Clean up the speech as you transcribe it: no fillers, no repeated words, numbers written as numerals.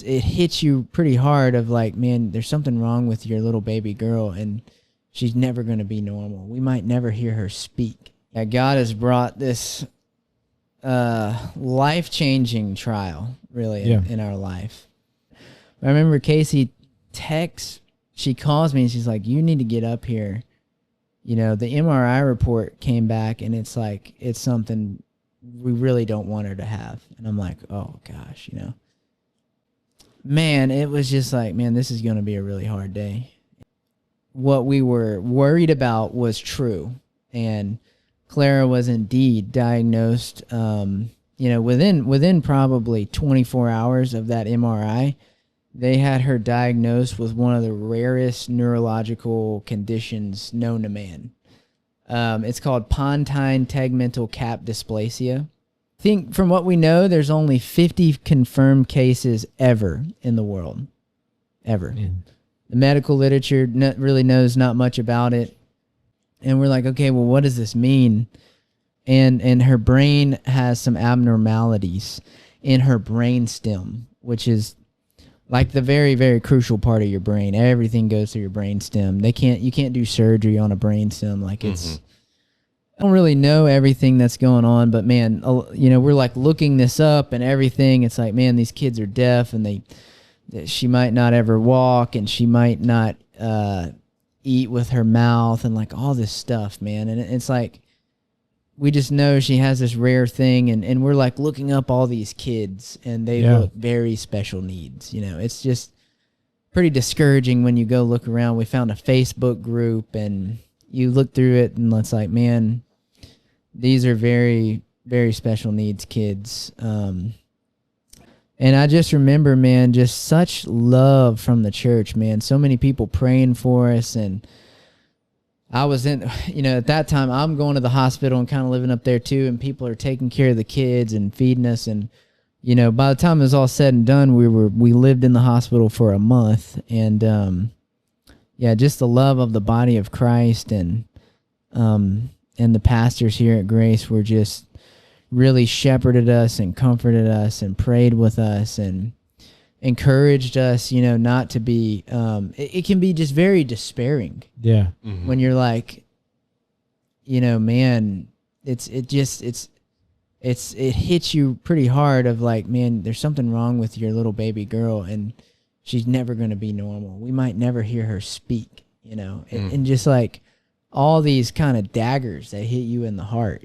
it hits you pretty hard of like, man, there's something wrong with your little baby girl and she's never going to be normal. We might never hear her speak. Yeah, God has brought this life-changing trial really in our life. I remember Casey she calls me and she's like, you need to get up here. You know, the MRI report came back and it's like, it's something we really don't want her to have. And I'm like, oh gosh, you know. Man, it was just like, man, this is going to be a really hard day. What we were worried about was true. And Clara was indeed diagnosed, within probably 24 hours of that MRI. They had her diagnosed with one of the rarest neurological conditions known to man. It's called Pontine Tegmental cap dysplasia. I think from what we know, there's only 50 confirmed cases ever in the world. Ever. Yeah. The medical literature really knows not much about it. And we're like, okay, well, what does this mean? And her brain has some abnormalities in her brain stem, which is like the very, very crucial part of your brain. Everything goes through your brain stem. You can't do surgery on a brain stem. Like it's, I don't really know everything that's going on, but man, we're like looking this up and everything. It's like, man, these kids are deaf and she might not ever walk and she might not eat with her mouth and like all this stuff, man. And it's like, we just know she has this rare thing and we're like looking up all these kids and they look very special needs. You know, it's just pretty discouraging when you go look around. We found a Facebook group and you look through it and it's like, man, these are very, very special needs kids. And I just remember, man, just such love from the church, man. So many people praying for us. And I was at that time, I'm going to the hospital and kind of living up there too. And people are taking care of the kids and feeding us. And, by the time it was all said and done, we lived in the hospital for a month. And, just the love of the body of Christ and the pastors here at Grace were just really shepherded us and comforted us and prayed with us and encouraged us, not to be, it can be just very despairing. Yeah. Mm-hmm. When you're like, man, it hits you pretty hard of like, man, there's something wrong with your little baby girl and she's never going to be normal. We might never hear her speak, and just like all these kind of daggers that hit you in the heart,